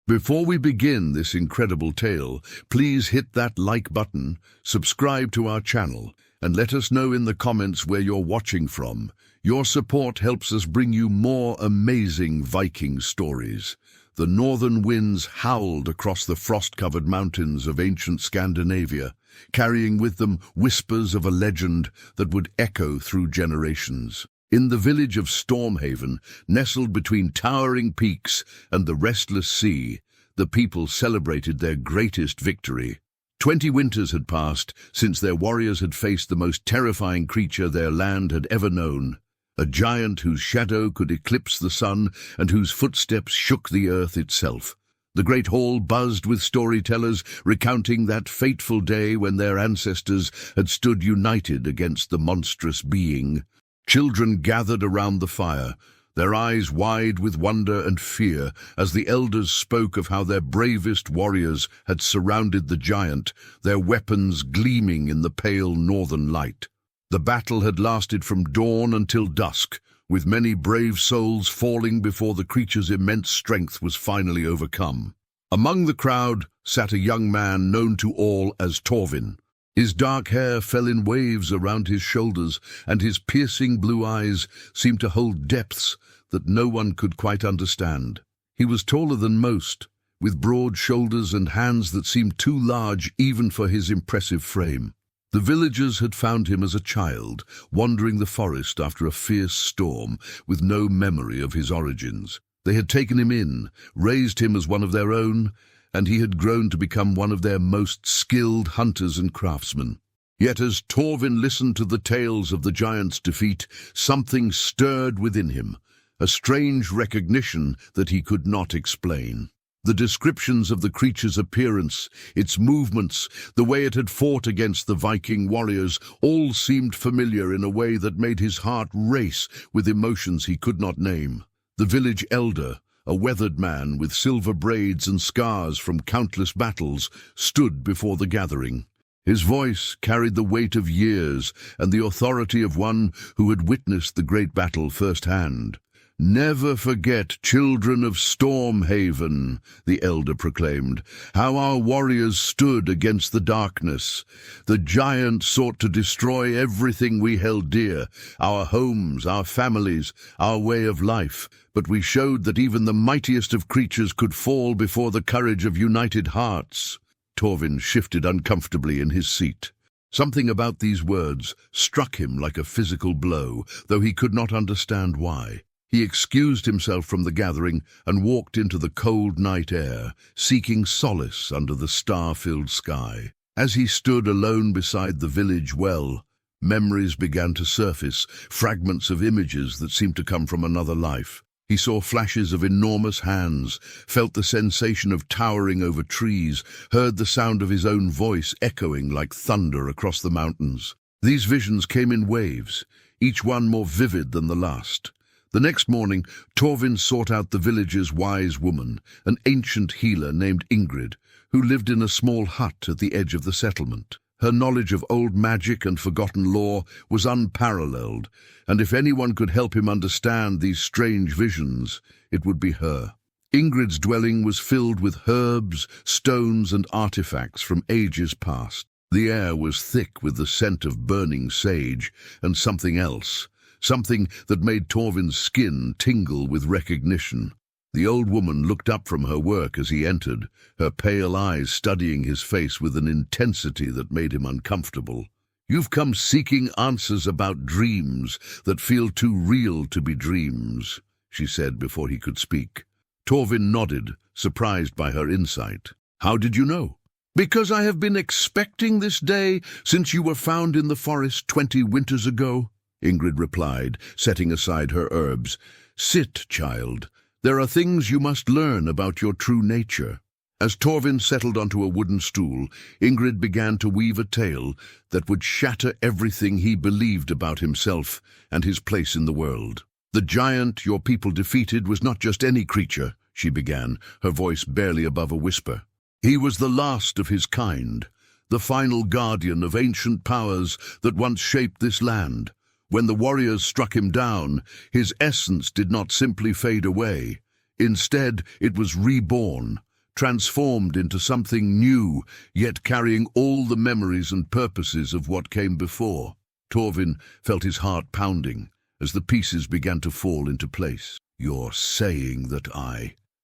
Before we begin this incredible tale, please hit that like button, subscribe to our channel, and let us know in the comments where you're watching from. Your support helps us bring you more amazing Viking stories. The northern winds howled across the frost-covered mountains of ancient Scandinavia, carrying with them whispers of a legend that would echo through generations. In the village of Stormhaven, nestled between towering peaks and the restless sea, the people celebrated their greatest victory. 20 winters had passed since their warriors had faced the most terrifying creature their land had ever known, a giant whose shadow could eclipse the sun and whose footsteps shook the earth itself. The great hall buzzed with storytellers recounting that fateful day when their ancestors had stood united against the monstrous being. Children gathered around the fire, their eyes wide with wonder and fear as the elders spoke of how their bravest warriors had surrounded the giant, their weapons gleaming in the pale northern light. The battle had lasted from dawn until dusk, with many brave souls falling before the creature's immense strength was finally overcome. Among the crowd sat a young man known to all as Torvin. His dark hair fell in waves around his shoulders, and his piercing blue eyes seemed to hold depths that no one could quite understand. He was taller than most, with broad shoulders and hands that seemed too large even for his impressive frame. The villagers had found him as a child, wandering the forest after a fierce storm, with no memory of his origins. They had taken him in, raised him as one of their own, and he had grown to become one of their most skilled hunters and craftsmen. Yet as Torvin listened to the tales of the giant's defeat, something stirred within him, a strange recognition that he could not explain. The descriptions of the creature's appearance, its movements, the way it had fought against the Viking warriors, all seemed familiar in a way that made his heart race with emotions he could not name. The village elder, a weathered man with silver braids and scars from countless battles, stood before the gathering. His voice carried the weight of years and the authority of one who had witnessed the great battle firsthand. "Never forget, children of Stormhaven," the elder proclaimed, "how our warriors stood against the darkness. The giant sought to destroy everything we held dear, our homes, our families, our way of life. But we showed that even the mightiest of creatures could fall before the courage of united hearts." Torvin shifted uncomfortably in his seat. Something about these words struck him like a physical blow, though he could not understand why. He excused himself from the gathering and walked into the cold night air, seeking solace under the star-filled sky. As he stood alone beside the village well, memories began to surface, fragments of images that seemed to come from another life. He saw flashes of enormous hands, felt the sensation of towering over trees, heard the sound of his own voice echoing like thunder across the mountains. These visions came in waves, each one more vivid than the last. The next morning, Torvin sought out the village's wise woman, an ancient healer named Ingrid, who lived in a small hut at the edge of the settlement. Her knowledge of old magic and forgotten lore was unparalleled, and if anyone could help him understand these strange visions, it would be her. Ingrid's dwelling was filled with herbs, stones, and artifacts from ages past. The air was thick with the scent of burning sage and something else, something that made Torvin's skin tingle with recognition. The old woman looked up from her work as he entered, her pale eyes studying his face with an intensity that made him uncomfortable. "You've come seeking answers about dreams that feel too real to be dreams," she said before he could speak. Torvin nodded, surprised by her insight. "How did you know?" "Because I have been expecting this day since you were found in the forest 20 winters ago," Ingrid replied, setting aside her herbs. "Sit, child. There are things you must learn about your true nature." As Torvin settled onto a wooden stool, Ingrid began to weave a tale that would shatter everything he believed about himself and his place in the world. "The giant your people defeated was not just any creature," she began, her voice barely above a whisper. "He was the last of his kind, the final guardian of ancient powers that once shaped this land. When the warriors struck him down, his essence did not simply fade away. Instead, it was reborn, transformed into something new, yet carrying all the memories and purposes of what came before. Torvin felt his heart pounding as the pieces began to fall into place. "You're saying that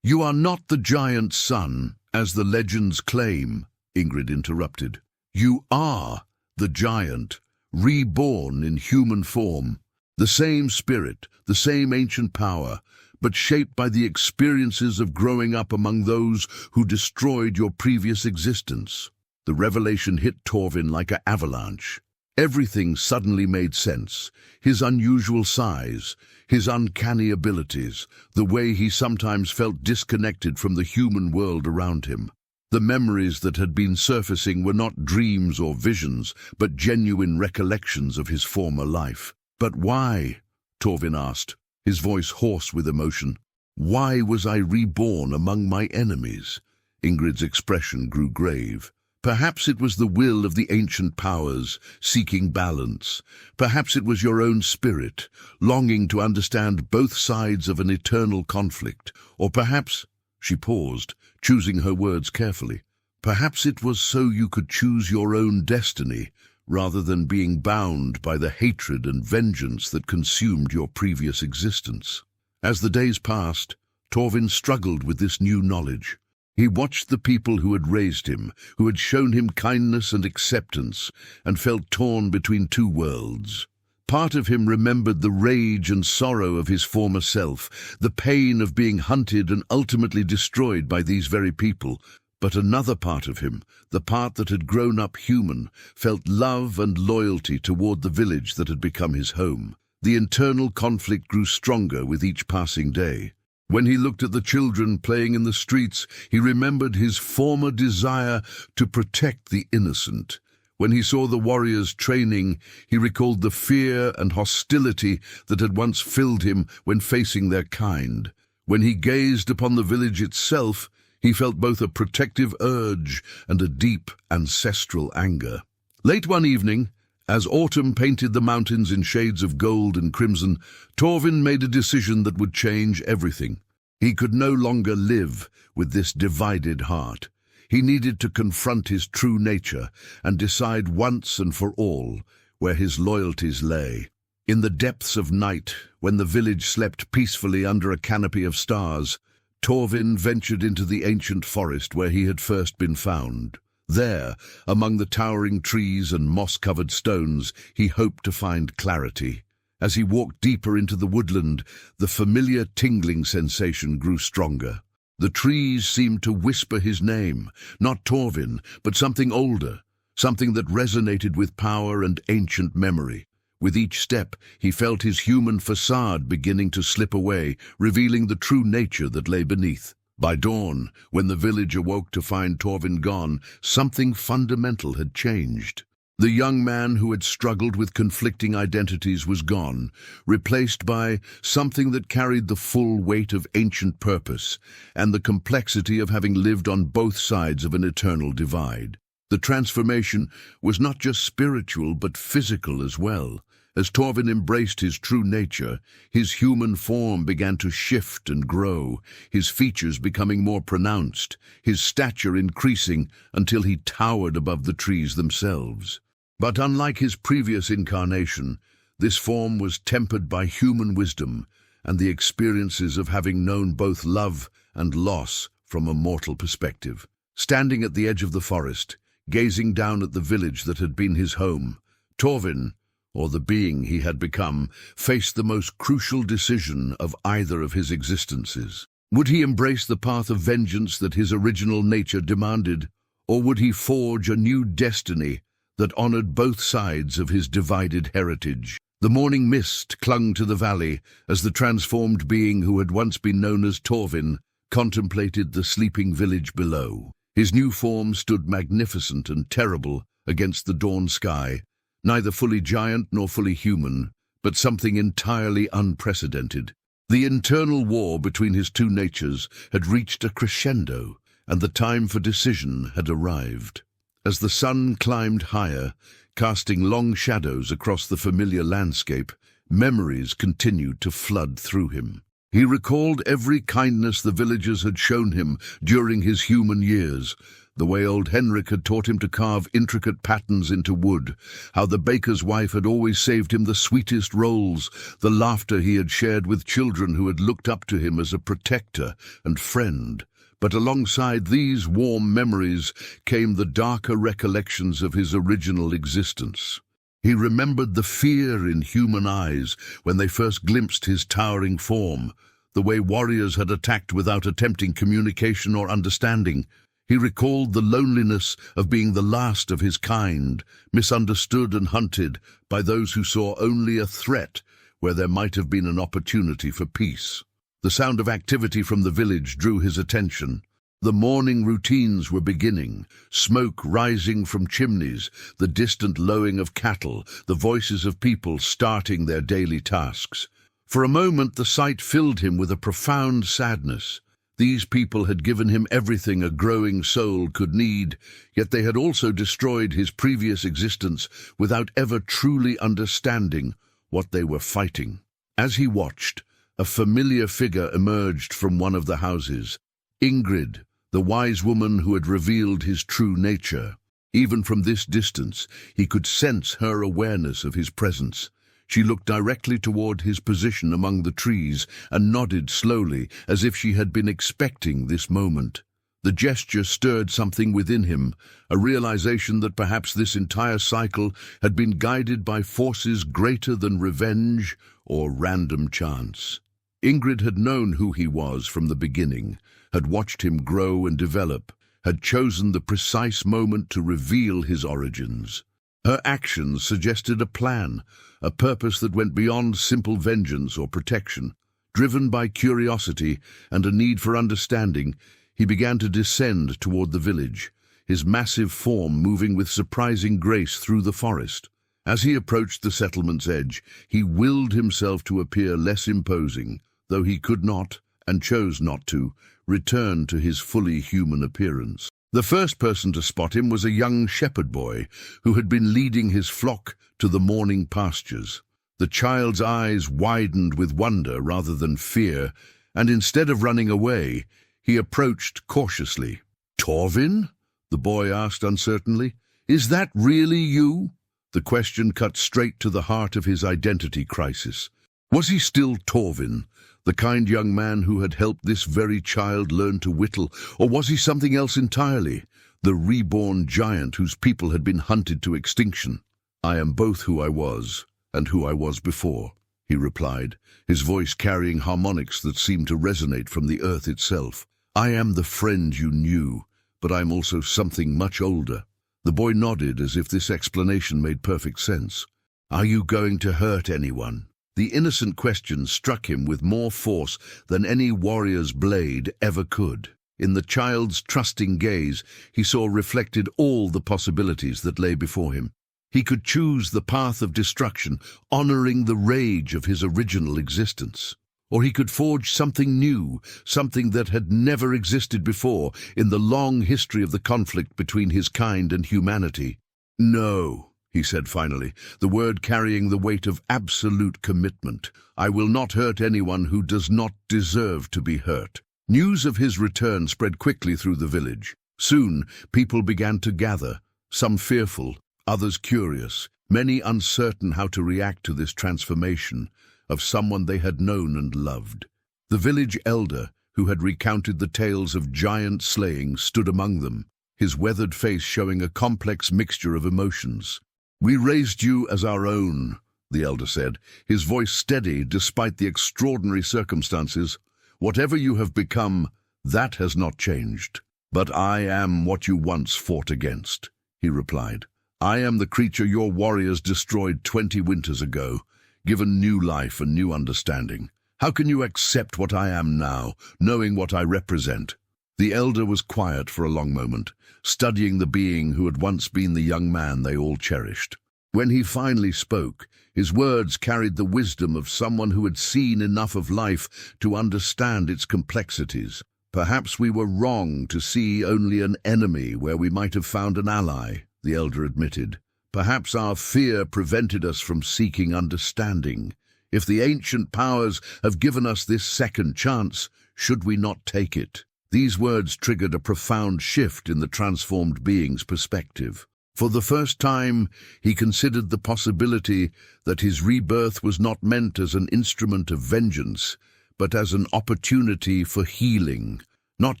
You are not the giant's son, as the legends claim," Ingrid interrupted. "You are the giant, reborn in human form. The same spirit, the same ancient power, but shaped by the experiences of growing up among those who destroyed your previous existence." The revelation hit Torvin like an avalanche. Everything suddenly made sense. His unusual size, his uncanny abilities, the way he sometimes felt disconnected from the human world around him. The memories that had been surfacing were not dreams or visions, but genuine recollections of his former life. "But why?" Torvin asked, his voice hoarse with emotion. "Why was I reborn among my enemies?" Ingrid's expression grew grave. "Perhaps it was the will of the ancient powers, seeking balance. Perhaps it was your own spirit, longing to understand both sides of an eternal conflict. Or perhaps—" she paused, choosing her words carefully. "Perhaps it was so you could choose your own destiny, rather than being bound by the hatred and vengeance that consumed your previous existence." As the days passed, Torvin struggled with this new knowledge. He watched the people who had raised him, who had shown him kindness and acceptance, and felt torn between two worlds. Part of him remembered the rage and sorrow of his former self, the pain of being hunted and ultimately destroyed by these very people. But another part of him, the part that had grown up human, felt love and loyalty toward the village that had become his home. The internal conflict grew stronger with each passing day. When he looked at the children playing in the streets, he remembered his former desire to protect the innocent. When he saw the warriors training, he recalled the fear and hostility that had once filled him when facing their kind. When he gazed upon the village itself, he felt both a protective urge and a deep ancestral anger. Late one evening, as autumn painted the mountains in shades of gold and crimson, Torvin made a decision that would change everything. He could no longer live with this divided heart. He needed to confront his true nature and decide once and for all where his loyalties lay. In the depths of night, when the village slept peacefully under a canopy of stars, Torvin ventured into the ancient forest where he had first been found. There, among the towering trees and moss-covered stones, he hoped to find clarity. As he walked deeper into the woodland, the familiar tingling sensation grew stronger. The trees seemed to whisper his name, not Torvin, but something older, something that resonated with power and ancient memory. With each step, he felt his human facade beginning to slip away, revealing the true nature that lay beneath. By dawn, when the village awoke to find Torvin gone, something fundamental had changed. The young man who had struggled with conflicting identities was gone, replaced by something that carried the full weight of ancient purpose and the complexity of having lived on both sides of an eternal divide. The transformation was not just spiritual but physical as well. As Torvin embraced his true nature, his human form began to shift and grow, his features becoming more pronounced, his stature increasing until he towered above the trees themselves. But unlike his previous incarnation, this form was tempered by human wisdom and the experiences of having known both love and loss from a mortal perspective. Standing at the edge of the forest, gazing down at the village that had been his home, Torvin, or the being he had become, faced the most crucial decision of either of his existences. Would he embrace the path of vengeance that his original nature demanded, or would he forge a new destiny that honored both sides of his divided heritage? The morning mist clung to the valley as the transformed being who had once been known as Torvin contemplated the sleeping village below. His new form stood magnificent and terrible against the dawn sky, neither fully giant nor fully human, but something entirely unprecedented. The internal war between his two natures had reached a crescendo, and the time for decision had arrived. As the sun climbed higher, casting long shadows across the familiar landscape, memories continued to flood through him. He recalled every kindness the villagers had shown him during his human years, the way old Henrik had taught him to carve intricate patterns into wood, how the baker's wife had always saved him the sweetest rolls, the laughter he had shared with children who had looked up to him as a protector and friend. But alongside these warm memories came the darker recollections of his original existence. He remembered the fear in human eyes when they first glimpsed his towering form, the way warriors had attacked without attempting communication or understanding. He recalled the loneliness of being the last of his kind, misunderstood and hunted by those who saw only a threat where there might have been an opportunity for peace. The sound of activity from the village drew his attention. The morning routines were beginning, smoke rising from chimneys, the distant lowing of cattle, the voices of people starting their daily tasks. For a moment the sight filled him with a profound sadness. These people had given him everything a growing soul could need, yet they had also destroyed his previous existence without ever truly understanding what they were fighting. As he watched, a familiar figure emerged from one of the houses. Ingrid, the wise woman who had revealed his true nature. Even from this distance, he could sense her awareness of his presence. She looked directly toward his position among the trees and nodded slowly, as if she had been expecting this moment. The gesture stirred something within him, a realization that perhaps this entire cycle had been guided by forces greater than revenge or random chance. Ingrid had known who he was from the beginning, had watched him grow and develop, had chosen the precise moment to reveal his origins. Her actions suggested a plan, a purpose that went beyond simple vengeance or protection. Driven by curiosity and a need for understanding, he began to descend toward the village, his massive form moving with surprising grace through the forest. As he approached the settlement's edge, he willed himself to appear less imposing, though he could not, and chose not to, return to his fully human appearance. The first person to spot him was a young shepherd boy who had been leading his flock to the morning pastures. The child's eyes widened with wonder rather than fear, and instead of running away, he approached cautiously. "Torvin?" the boy asked uncertainly. "Is that really you?" The question cut straight to the heart of his identity crisis. Was he still Torvin, the kind young man who had helped this very child learn to whittle, or was he something else entirely, the reborn giant whose people had been hunted to extinction? "I am both who I was and who I was before," he replied, his voice carrying harmonics that seemed to resonate from the earth itself. "I am the friend you knew, but I am also something much older." The boy nodded as if this explanation made perfect sense. "Are you going to hurt anyone?" The innocent question struck him with more force than any warrior's blade ever could. In the child's trusting gaze, he saw reflected all the possibilities that lay before him. He could choose the path of destruction, honoring the rage of his original existence. Or he could forge something new, something that had never existed before in the long history of the conflict between his kind and humanity. "No," he said finally, the word carrying the weight of absolute commitment. "I will not hurt anyone who does not deserve to be hurt." News of his return spread quickly through the village. Soon, people began to gather, some fearful, others curious, many uncertain how to react to this transformation of someone they had known and loved. The village elder, who had recounted the tales of giant slaying, stood among them, his weathered face showing a complex mixture of emotions. "We raised you as our own," the elder said, his voice steady despite the extraordinary circumstances. "Whatever you have become, that has not changed. But I am what you once fought against," he replied. "I am the creature your warriors destroyed 20 winters ago, given new life and new understanding. How can you accept what I am now, knowing what I represent?" The elder was quiet for a long moment, studying the being who had once been the young man they all cherished. When he finally spoke, his words carried the wisdom of someone who had seen enough of life to understand its complexities. "Perhaps we were wrong to see only an enemy where we might have found an ally," the elder admitted. "Perhaps our fear prevented us from seeking understanding. If the ancient powers have given us this second chance, should we not take it? These words triggered a profound shift in the transformed being's perspective. For the first time, he considered the possibility that his rebirth was not meant as an instrument of vengeance, but as an opportunity for healing, not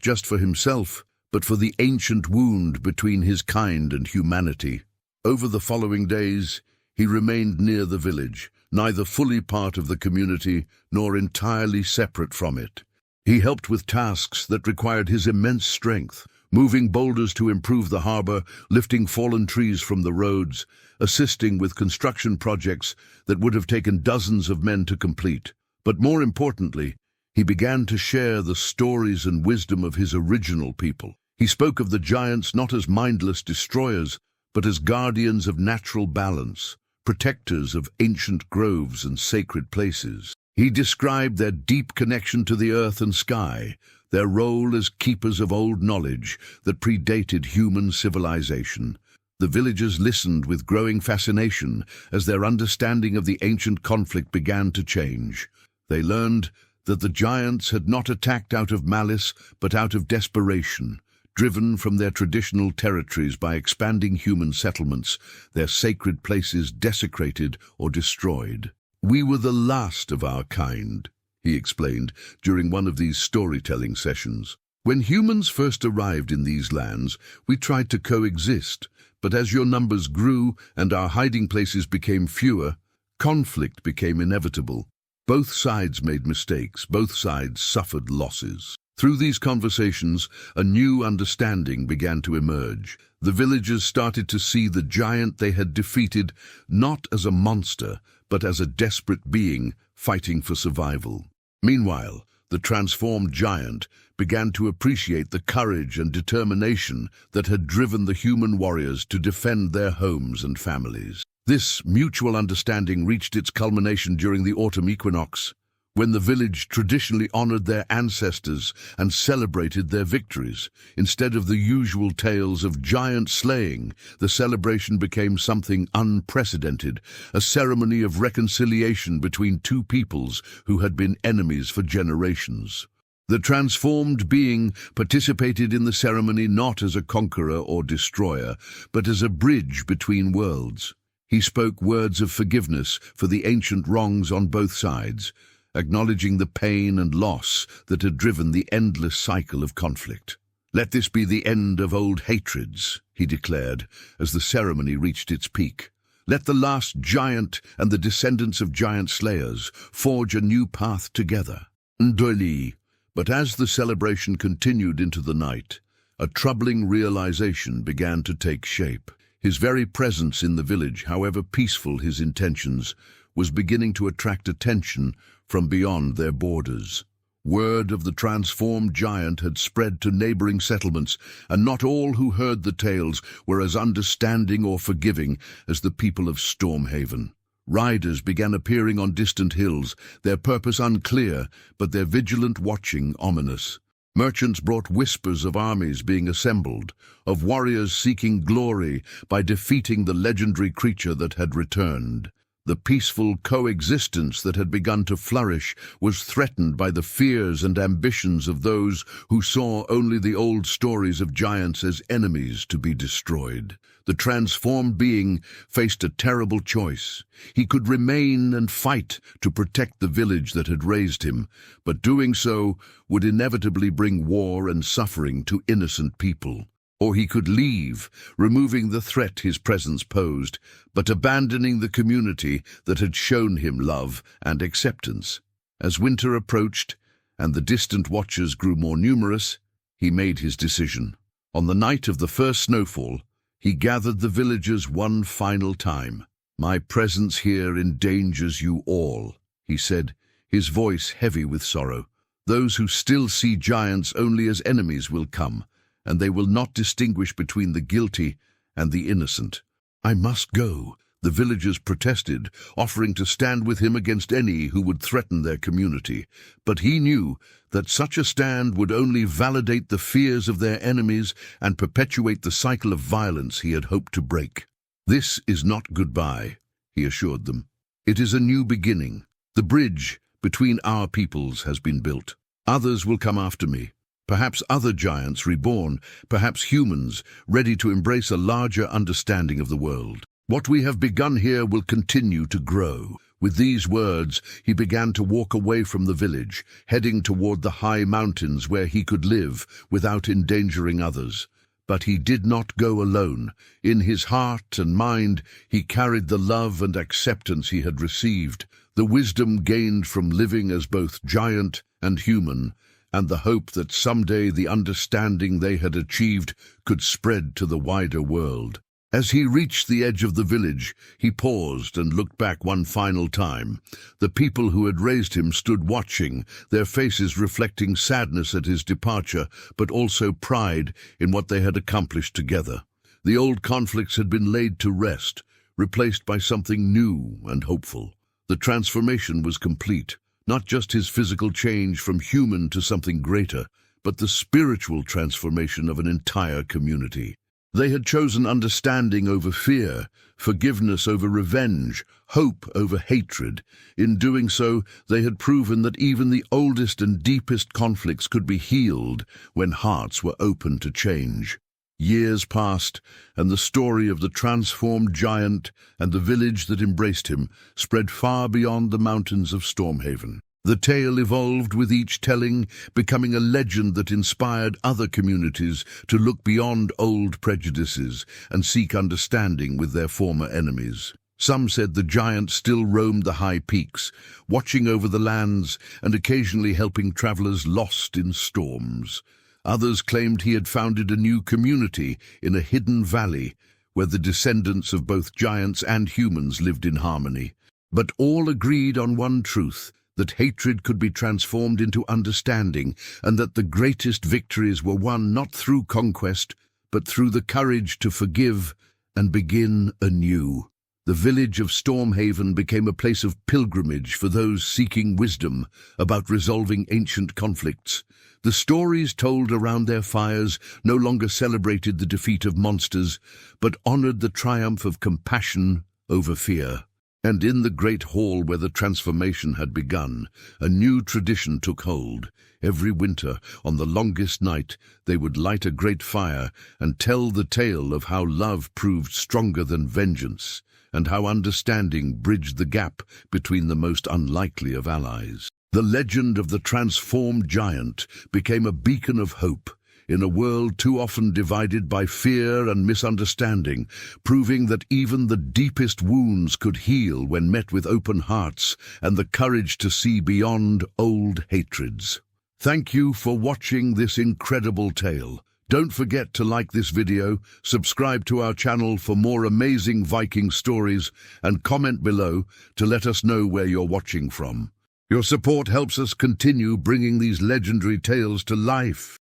just for himself, but for the ancient wound between his kind and humanity. Over the following days, he remained near the village, neither fully part of the community nor entirely separate from it. He helped with tasks that required his immense strength, moving boulders to improve the harbor, lifting fallen trees from the roads, assisting with construction projects that would have taken dozens of men to complete. But more importantly, he began to share the stories and wisdom of his original people. He spoke of the giants not as mindless destroyers, but as guardians of natural balance, protectors of ancient groves and sacred places. He described their deep connection to the earth and sky, their role as keepers of old knowledge that predated human civilization. The villagers listened with growing fascination as their understanding of the ancient conflict began to change. They learned that the giants had not attacked out of malice, but out of desperation, driven from their traditional territories by expanding human settlements, their sacred places desecrated or destroyed. "We were the last of our kind," he explained during one of these storytelling sessions. "When humans first arrived in these lands, we tried to coexist, but as your numbers grew and our hiding places became fewer, conflict became inevitable. Both sides made mistakes, both sides suffered losses." Through these conversations, a new understanding began to emerge. The villagers started to see the giant they had defeated not as a monster, but as a desperate being fighting for survival. Meanwhile, the transformed giant began to appreciate the courage and determination that had driven the human warriors to defend their homes and families. This mutual understanding reached its culmination during the autumn equinox, when the village traditionally honored their ancestors and celebrated their victories. Instead of the usual tales of giant slaying, the celebration became something unprecedented, a ceremony of reconciliation between two peoples who had been enemies for generations. The transformed being participated in the ceremony not as a conqueror or destroyer, but as a bridge between worlds. He spoke words of forgiveness for the ancient wrongs on both sides, acknowledging the pain and loss that had driven the endless cycle of conflict. "Let this be the end of old hatreds," he declared, as the ceremony reached its peak. "Let the last giant and the descendants of giant slayers forge a new path together." Ndoli. But as the celebration continued into the night, a troubling realization began to take shape. His very presence in the village, however peaceful his intentions, was beginning to attract attention from beyond their borders. Word of the transformed giant had spread to neighboring settlements, and not all who heard the tales were as understanding or forgiving as the people of Stormhaven. Riders began appearing on distant hills, their purpose unclear, but their vigilant watching ominous. Merchants brought whispers of armies being assembled, of warriors seeking glory by defeating the legendary creature that had returned. The peaceful coexistence that had begun to flourish was threatened by the fears and ambitions of those who saw only the old stories of giants as enemies to be destroyed. The transformed being faced a terrible choice. He could remain and fight to protect the village that had raised him, but doing so would inevitably bring war and suffering to innocent people. Or he could leave, removing the threat his presence posed, but abandoning the community that had shown him love and acceptance. As winter approached and the distant watchers grew more numerous, he made his decision. On the night of the first snowfall, he gathered the villagers one final time. "My presence here endangers you all," he said, his voice heavy with sorrow. "Those who still see giants only as enemies will come, and they will not distinguish between the guilty and the innocent." "I must go," the villagers protested, offering to stand with him against any who would threaten their community. But he knew that such a stand would only validate the fears of their enemies and perpetuate the cycle of violence he had hoped to break. "This is not goodbye," he assured them. "It is a new beginning. The bridge between our peoples has been built. Others will come after me. Perhaps other giants reborn, perhaps humans ready to embrace a larger understanding of the world. What we have begun here will continue to grow. With these words, he began to walk away from the village, heading toward the high mountains where he could live without endangering others. But he did not go alone. In his heart and mind, he carried the love and acceptance he had received, the wisdom gained from living as both giant and human, and the hope that someday the understanding they had achieved could spread to the wider world. As he reached the edge of the village, he paused and looked back one final time. The people who had raised him stood watching, their faces reflecting sadness at his departure, but also pride in what they had accomplished together. The old conflicts had been laid to rest, replaced by something new and hopeful. The transformation was complete, not just his physical change from human to something greater, but the spiritual transformation of an entire community. They had chosen understanding over fear, forgiveness over revenge, hope over hatred. In doing so, they had proven that even the oldest and deepest conflicts could be healed when hearts were open to change. Years passed, and the story of the transformed giant and the village that embraced him spread far beyond the mountains of Stormhaven. The tale evolved with each telling, becoming a legend that inspired other communities to look beyond old prejudices and seek understanding with their former enemies. Some said the giant still roamed the high peaks, watching over the lands and occasionally helping travelers lost in storms. Others claimed he had founded a new community in a hidden valley where the descendants of both giants and humans lived in harmony. But all agreed on one truth: that hatred could be transformed into understanding, and that the greatest victories were won not through conquest, but through the courage to forgive and begin anew. The village of Stormhaven became a place of pilgrimage for those seeking wisdom about resolving ancient conflicts. The stories told around their fires no longer celebrated the defeat of monsters, but honored the triumph of compassion over fear. And in the great hall where the transformation had begun, a new tradition took hold. Every winter, on the longest night, they would light a great fire and tell the tale of how love proved stronger than vengeance, and how understanding bridged the gap between the most unlikely of allies. The legend of the transformed giant became a beacon of hope in a world too often divided by fear and misunderstanding, proving that even the deepest wounds could heal when met with open hearts and the courage to see beyond old hatreds. Thank you for watching this incredible tale. Don't forget to like this video, subscribe to our channel for more amazing Viking stories, and comment below to let us know where you're watching from. Your support helps us continue bringing these legendary tales to life.